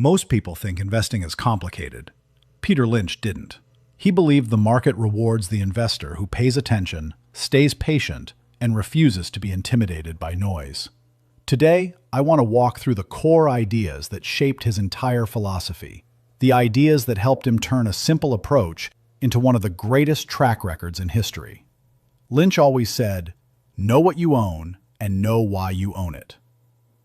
Most people think investing is complicated. Peter Lynch didn't. He believed the market rewards the investor who pays attention, stays patient, and refuses to be intimidated by noise. Today, I want to walk through the core ideas that shaped his entire philosophy, the ideas that helped him turn a simple approach into one of the greatest track records in history. Lynch always said, "Know what you own and know why you own it."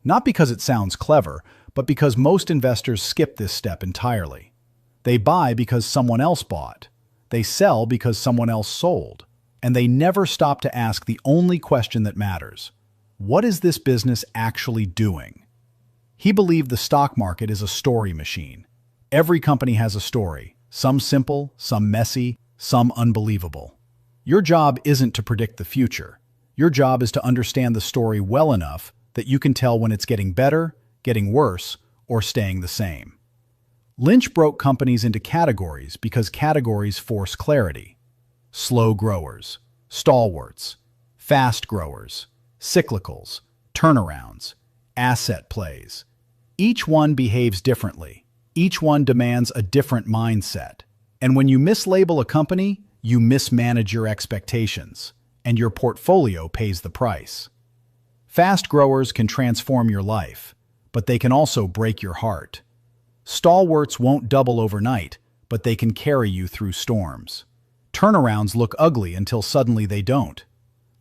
Not because it sounds clever, but because most investors skip this step entirely. They buy because someone else bought. They sell because someone else sold. And they never stop to ask the only question that matters. What is this business actually doing? He believed the stock market is a story machine. Every company has a story, some simple, some messy, some unbelievable. Your job isn't to predict the future. Your job is to understand the story well enough that you can tell when it's getting better, getting worse, or staying the same. Lynch broke companies into categories because categories force clarity. Slow growers, stalwarts, fast growers, cyclicals, turnarounds, asset plays. Each one behaves differently. Each one demands a different mindset. And when you mislabel a company, you mismanage your expectations, and your portfolio pays the price. Fast growers can transform your life, but they can also break your heart. Stalwarts won't double overnight, but they can carry you through storms. Turnarounds look ugly until suddenly they don't.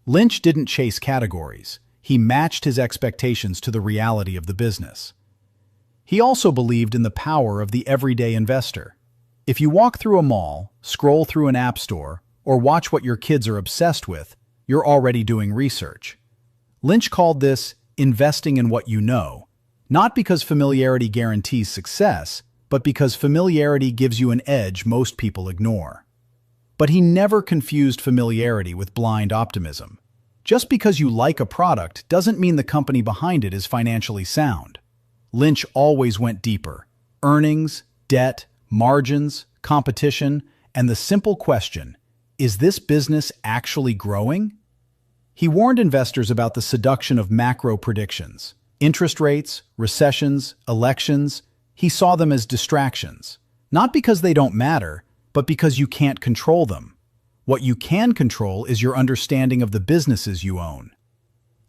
Lynch didn't chase categories. He matched his expectations to the reality of the business. He also believed in the power of the everyday investor. If you walk through a mall, scroll through an app store, or watch what your kids are obsessed with, you're already doing research. Lynch called this investing in what you know, not because familiarity guarantees success, but because familiarity gives you an edge most people ignore. But he never confused familiarity with blind optimism. Just because you like a product doesn't mean the company behind it is financially sound. Lynch always went deeper. Earnings, debt, margins, competition, and the simple question, is this business actually growing? He warned investors about the seduction of macro predictions. Interest rates, recessions, elections, he saw them as distractions. Not because they don't matter, but because you can't control them. What you can control is your understanding of the businesses you own.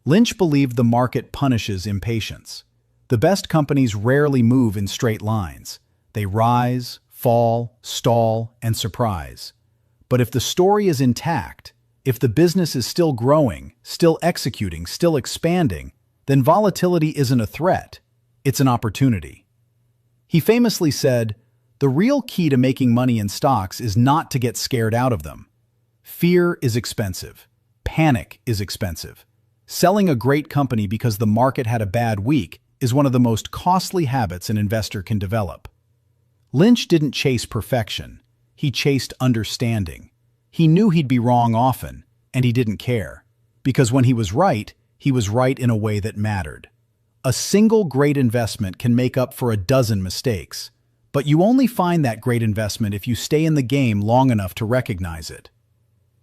Lynch believed the market punishes impatience. The best companies rarely move in straight lines. They rise, fall, stall, and surprise. But if the story is intact, if the business is still growing, still executing, still expanding, then volatility isn't a threat, it's an opportunity. He famously said, "The real key to making money in stocks is not to get scared out of them. Fear is expensive. Panic is expensive. Selling a great company because the market had a bad week is one of the most costly habits an investor can develop." Lynch didn't chase perfection. He chased understanding. He knew he'd be wrong often, and he didn't care. Because when he was right in a way that mattered. A single great investment can make up for a dozen mistakes, but you only find that great investment if you stay in the game long enough to recognize it.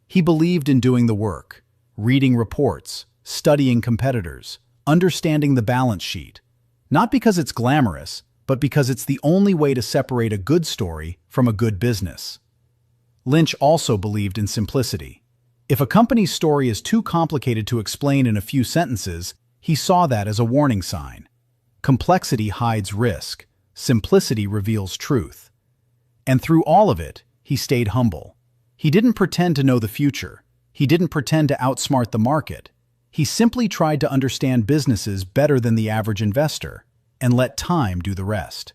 He believed in doing the work, reading reports, studying competitors, understanding the balance sheet, not because it's glamorous, but because it's the only way to separate a good story from a good business. Lynch also believed in simplicity. If a company's story is too complicated to explain in a few sentences, he saw that as a warning sign. Complexity hides risk. Simplicity reveals truth. And through all of it, he stayed humble. He didn't pretend to know the future. He didn't pretend to outsmart the market. He simply tried to understand businesses better than the average investor and let time do the rest.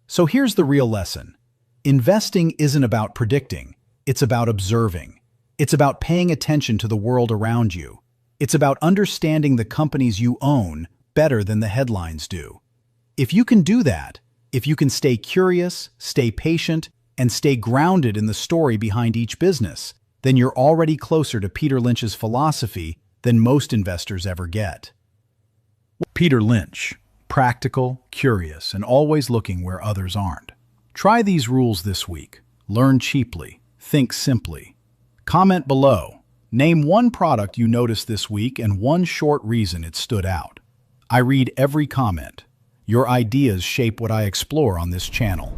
So here's the real lesson. Investing isn't about predicting. It's about observing. It's about paying attention to the world around you. It's about understanding the companies you own better than the headlines do. If you can do that, if you can stay curious, stay patient, and stay grounded in the story behind each business, then you're already closer to Peter Lynch's philosophy than most investors ever get. Peter Lynch, practical, curious, and always looking where others aren't. Try these rules this week. Learn cheaply. Think simply. Comment below. Name one product you noticed this week and one short reason it stood out. I read every comment. Your ideas shape what I explore on this channel.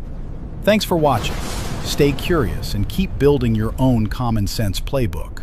Thanks for watching. Stay curious and keep building your own common sense playbook.